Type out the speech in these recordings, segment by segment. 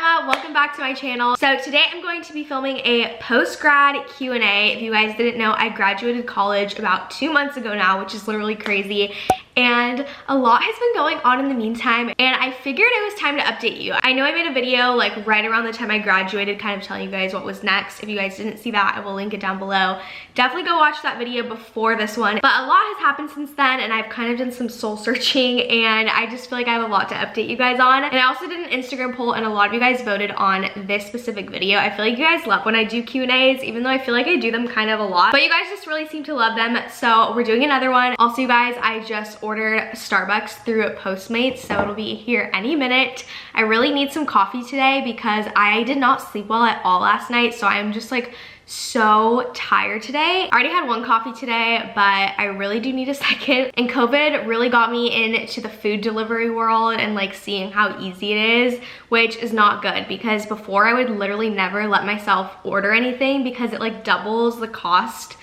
Emma, welcome back to my channel. So today I'm going to be filming a post-grad Q&A. If you guys didn't know, I graduated college about 2 months ago now, which is literally crazy. And a lot has been going on in the meantime, and I figured it was time to update you. I know I made a video like right around the time I graduated, kind of telling you guys what was next. If you guys didn't see that, I will link it down below. Definitely go watch that video before this one. But a lot has happened since then, and I've kind of done some soul searching, and I just feel like I have a lot to update you guys on. And I also did an Instagram poll, and a lot of you guys voted on this specific video. I feel like you guys love when I do Q&As, even though I feel like I do them kind of a lot. But you guys just really seem to love them, so we're doing another one. Also, you guys, I just ordered Starbucks through Postmates, so it'll be here any minute. I really need some coffee today because I did not sleep well at all last night, so I'm just like so tired today. I already had one coffee today, but I really do need a second. And COVID really got me into the food delivery world and like seeing how easy it is, which is not good because before I would literally never let myself order anything because it like doubles the cost.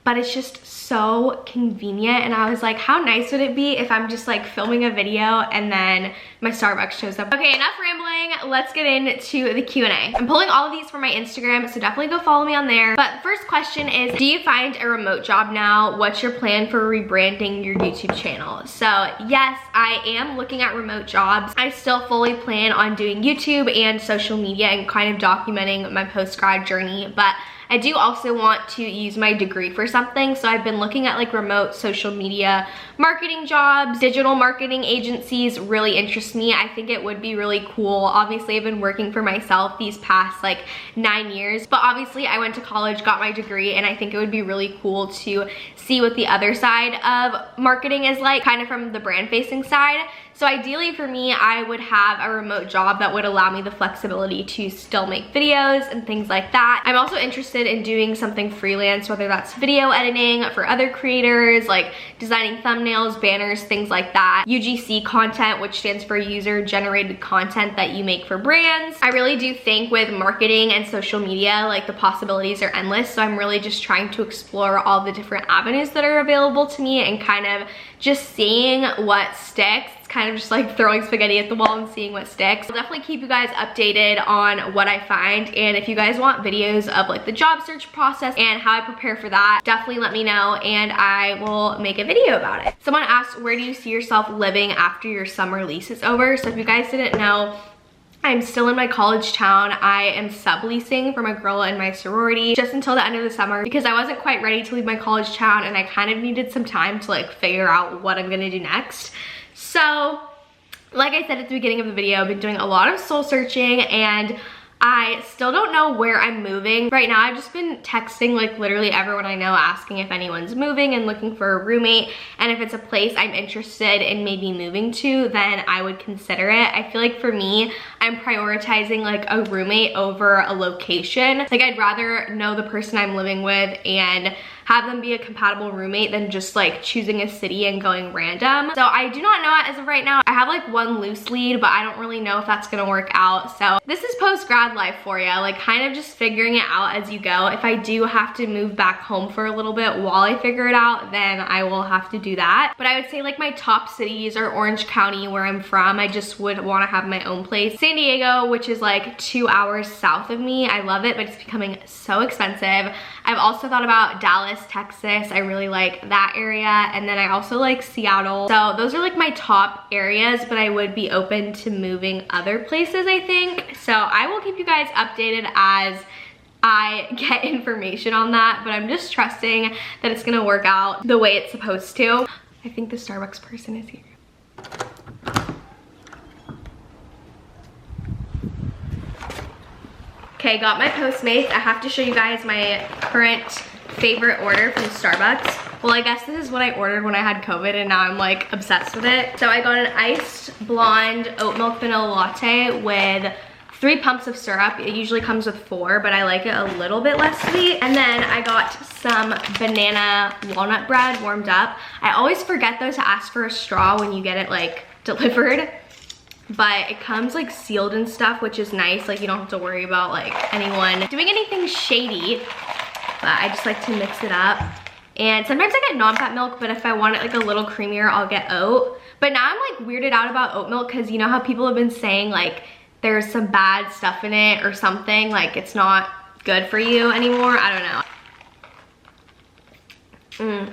But it's just so convenient, and I was like, how nice would it be if I'm just like filming a video and then my Starbucks shows up. Okay, enough rambling, let's get into the Q&A. I'm pulling all of these from my Instagram, so definitely go follow me on there. But the first question is, do you find a remote job now? What's your plan for rebranding your YouTube channel? So yes, I am looking at remote jobs. I still fully plan on doing YouTube and social media and kind of documenting my post-grad journey, but I do also want to use my degree for something, so I've been looking at like remote social media marketing jobs. Digital marketing agencies really interest me. I think it would be really cool. Obviously, I've been working for myself these past like 9 years, but obviously I went to college, got my degree, and I think it would be really cool to see what the other side of marketing is like, kind of from the brand facing side. So ideally for me, I would have a remote job that would allow me the flexibility to still make videos and things like that. I'm also interested in doing something freelance, whether that's video editing for other creators, like designing thumbnails, banners, things like that. UGC content, which stands for user generated content that you make for brands. I really do think with marketing and social media, like the possibilities are endless. So I'm really just trying to explore all the different avenues that are available to me and kind of just seeing what sticks. Kind of just like throwing spaghetti at the wall and seeing what sticks. I'll definitely keep you guys updated on what I find, and if you guys want videos of like the job search process and how I prepare for that, definitely let me know and I will make a video about it. Someone asked, where do you see yourself living after your summer lease is over? So if you guys didn't know, I'm still in my college town. I am subleasing from a girl in my sorority just until the end of the summer because I wasn't quite ready to leave my college town and I kind of needed some time to like figure out what I'm gonna do next. So, like I said at the beginning of the video, I've been doing a lot of soul searching and I still don't know where I'm moving. Right now, I've just been texting like literally everyone I know asking if anyone's moving and looking for a roommate. And if it's a place I'm interested in maybe moving to, then I would consider it. I feel like for me, I'm prioritizing like a roommate over a location. Like I'd rather know the person I'm living with and have them be a compatible roommate than just like choosing a city and going random. So I do not know as of right now. I have like one loose lead, but I don't really know if that's gonna work out. So this is post-grad life for you, like kind of just figuring it out as you go. If I do have to move back home for a little bit while I figure it out, then I will have to do that. But I would say like my top cities are Orange County, where I'm from. I just would wanna have my own place. San Diego, which is like 2 hours south of me. I love it, but it's becoming so expensive. I've also thought about Dallas, Texas. I really like that area. And then I also like Seattle. So those are like my top areas, but I would be open to moving other places, I think. So I will keep you guys updated as I get information on that, but I'm just trusting that it's gonna work out the way it's supposed to. I think the Starbucks person is here. Okay, got my Postmates. I have to show you guys my current favorite order from Starbucks. Well, I guess this is what I ordered when I had COVID and now I'm like obsessed with it. So I got an iced blonde oat milk vanilla latte with 3 pumps of syrup. It usually comes with 4, but I like it a little bit less sweet. And then I got some banana walnut bread warmed up. I always forget though to ask for a straw when you get it like delivered. But it comes like sealed and stuff, which is nice. Like you don't have to worry about like anyone doing anything shady. But I just like to mix it up. And sometimes I get non-fat milk, but if I want it like a little creamier, I'll get oat. But now I'm like weirded out about oat milk because you know how people have been saying like there's some bad stuff in it or something, like it's not good for you anymore. I don't know.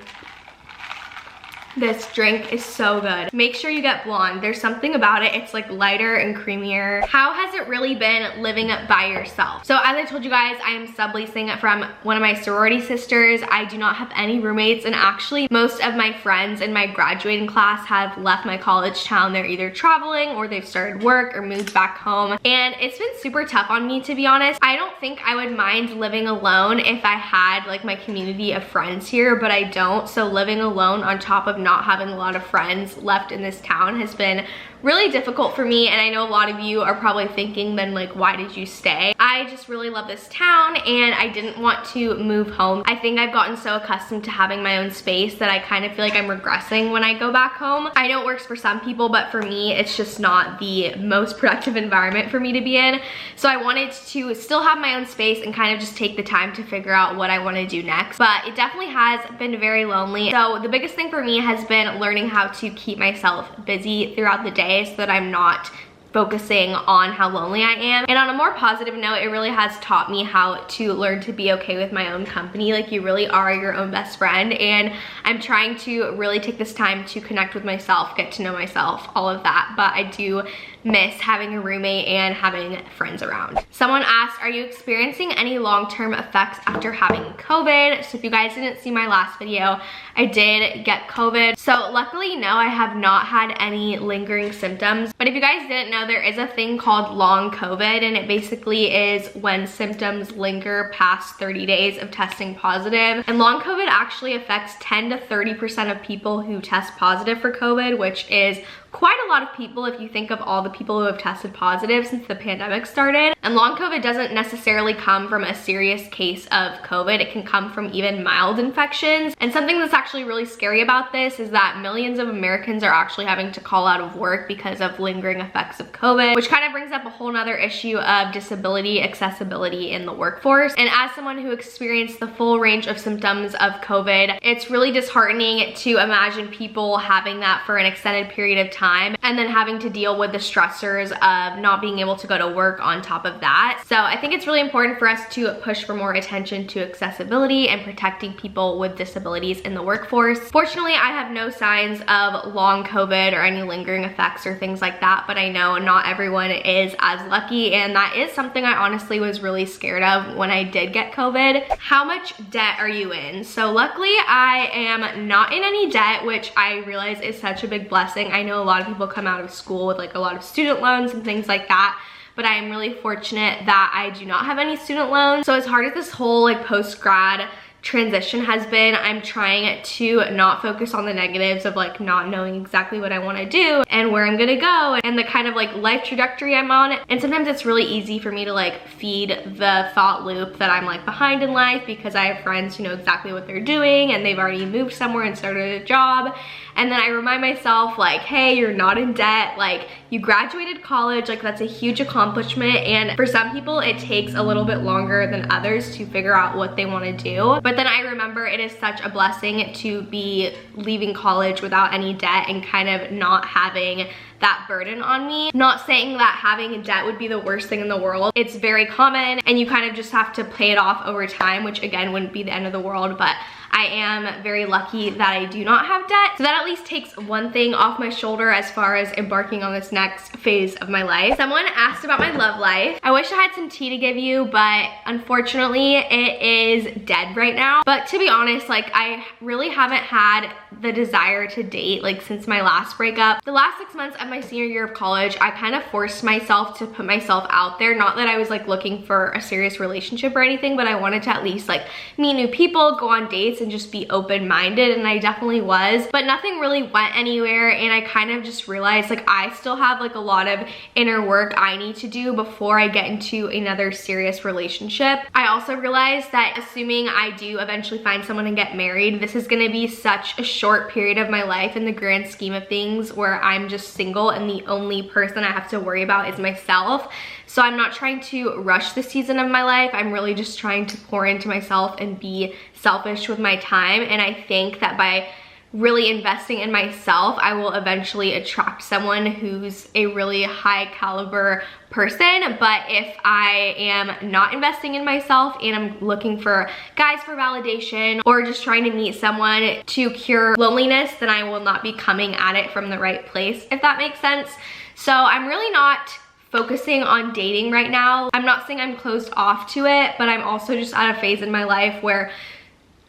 This drink is so good. Make sure you get blonde. There's something about it. It's like lighter and creamier. How has it really been living by yourself? So as I told you guys, I am subleasing from one of my sorority sisters. I do not have any roommates, and actually most of my friends in my graduating class have left my college town. They're either traveling or they've started work or moved back home. And it's been super tough on me, to be honest. I don't think I would mind living alone if I had like my community of friends here, but I don't. So living alone on top of not having a lot of friends left in this town has been really difficult for me, and I know a lot of you are probably thinking then like, why did you stay? I just really love this town and I didn't want to move home. I think I've gotten so accustomed to having my own space that I kind of feel like I'm regressing when I go back home. I know it works for some people, but for me it's just not the most productive environment for me to be in. So I wanted to still have my own space and kind of just take the time to figure out what I want to do next. But it definitely has been very lonely. So the biggest thing for me has been learning how to keep myself busy throughout the day so that I'm not focusing on how lonely I am. And on a more positive note, it really has taught me how to learn to be okay with my own company. Like, you really are your own best friend, and I'm trying to really take this time to connect with myself, get to know myself, all of that. But I do miss having a roommate and having friends around. Someone asked, are you experiencing any long-term effects after having COVID? So if you guys didn't see my last video, I did get COVID. So luckily, no, I have not had any lingering symptoms. But if you guys didn't know, there is a thing called long COVID, and it basically is when symptoms linger past 30 days of testing positive. And long COVID actually affects 10 to 30% of people who test positive for COVID, which is quite a lot of people if you think of all the people who have tested positive since the pandemic started. And long COVID doesn't necessarily come from a serious case of COVID. It can come from even mild infections. And something that's actually really scary about this is that millions of Americans are actually having to call out of work because of lingering effects of COVID, which kind of brings up a whole nother issue of disability accessibility in the workforce. And as someone who experienced the full range of symptoms of COVID, it's really disheartening to imagine people having that for an extended period of time and then having to deal with the stressors of not being able to go to work on top of that. So I think it's really important for us to push for more attention to accessibility and protecting people with disabilities in the workforce. Fortunately, I have no signs of long COVID or any lingering effects or things like that, but I know not everyone is as lucky, and that is something I honestly was really scared of when I did get COVID. How much debt are you in? So luckily, I am not in any debt, which I realize is such a big blessing. I know a lot of people come out of school with like a lot of student loans and things like that, but I am really fortunate that I do not have any student loans. So as hard as this whole like post-grad transition has been, I'm trying to not focus on the negatives of like not knowing exactly what I want to do and where I'm gonna go and the kind of like life trajectory I'm on. And sometimes it's really easy for me to like feed the thought loop that I'm like behind in life because I have friends who know exactly what they're doing and they've already moved somewhere and started a job. And then I remind myself like, hey, you're not in debt. Like, you graduated college, like that's a huge accomplishment. And for some people, it takes a little bit longer than others to figure out what they want to do. But then I remember it is such a blessing to be leaving college without any debt and kind of not having that burden on me. Not saying that having a debt would be the worst thing in the world. It's very common and you kind of just have to pay it off over time, which again wouldn't be the end of the world, but I am very lucky that I do not have debt. So that at least takes one thing off my shoulder as far as embarking on this next phase of my life. Someone asked about my love life. I wish I had some tea to give you, but unfortunately it is dead right now. But to be honest, like I really haven't had the desire to date like since my last breakup. The last 6 months of my senior year of college, I kind of forced myself to put myself out there. Not that I was like looking for a serious relationship or anything, but I wanted to at least like meet new people, go on dates, and just be open-minded, and I definitely was, but nothing really went anywhere. And I kind of just realized like I still have like a lot of inner work I need to do before I get into another serious relationship. I also realized that assuming I do eventually find someone and get married, this is gonna be such a short period of my life in the grand scheme of things where I'm just single and the only person I have to worry about is myself. So I'm not trying to rush the season of my life. I'm really just trying to pour into myself and be selfish with my time. And I think that by really investing in myself, I will eventually attract someone who's a really high caliber person. But if I am not investing in myself and I'm looking for guys for validation or just trying to meet someone to cure loneliness, then I will not be coming at it from the right place, if that makes sense. So I'm really not focusing on dating right now. I'm not saying I'm closed off to it, but I'm also just at a phase in my life where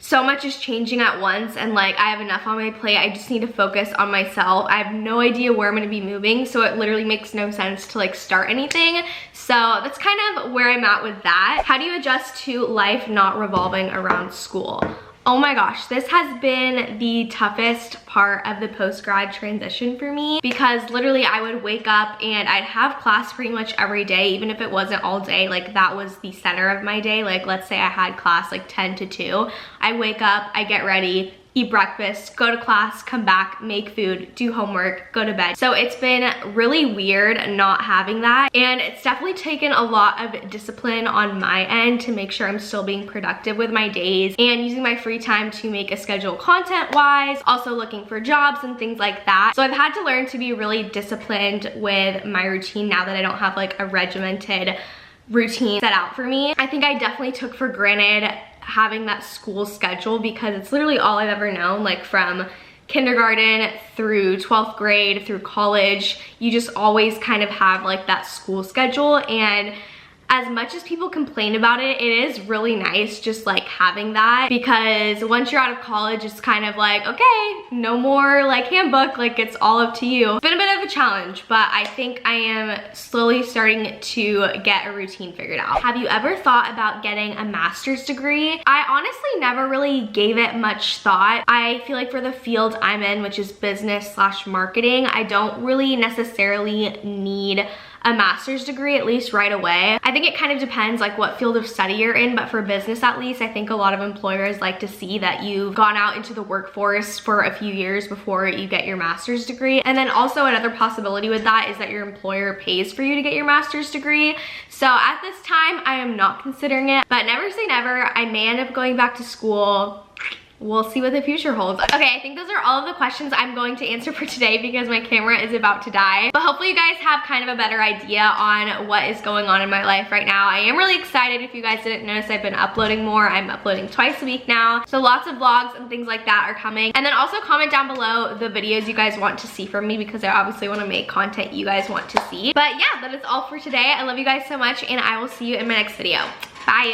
so much is changing at once, and like I have enough on my plate. I just need to focus on myself. I have no idea where I'm gonna be moving, so it literally makes no sense to like start anything. So that's kind of where I'm at with that. How do you adjust to life not revolving around school? Oh my gosh, this has been the toughest part of the post-grad transition for me, because literally I would wake up and I'd have class pretty much every day, even if it wasn't all day. Like that was the center of my day. Like let's say I had class like 10 to 2. I wake up, I get ready, eat breakfast, go to class, come back, make food, do homework, go to bed. So it's been really weird not having that, and it's definitely taken a lot of discipline on my end to make sure I'm still being productive with my days and using my free time to make a schedule content-wise, also looking for jobs and things like that. So I've had to learn to be really disciplined with my routine now that I don't have like a regimented routine set out for me. I think I definitely took for granted having that school schedule, because it's literally all I've ever known, like from kindergarten through 12th grade through college. You just always kind of have like that school schedule, and as much as people complain about it, it is really nice just like having that, because once you're out of college, it's kind of like, okay, no more like handbook, like it's all up to you. It's been a bit of a challenge, but I think I am slowly starting to get a routine figured out. Have you ever thought about getting a master's degree? I honestly never really gave it much thought. I feel like for the field I'm in, which is business/marketing, I don't really necessarily need a master's degree, at least right away. I think it kind of depends like what field of study you're in, but for business at least, I think a lot of employers like to see that you've gone out into the workforce for a few years before you get your master's degree. And then also another possibility with that is that your employer pays for you to get your master's degree. So at this time, I am not considering it, but never say never. I may end up going back to school. We'll see what the future holds. Okay, I think those are all of the questions I'm going to answer for today because my camera is about to die. But hopefully you guys have kind of a better idea on what is going on in my life right now. I am really excited. If you guys didn't notice, I've been uploading more. I'm uploading twice a week now. So lots of vlogs and things like that are coming. And then also comment down below the videos you guys want to see from me, because I obviously want to make content you guys want to see. But yeah, that is all for today. I love you guys so much, and I will see you in my next video. Bye.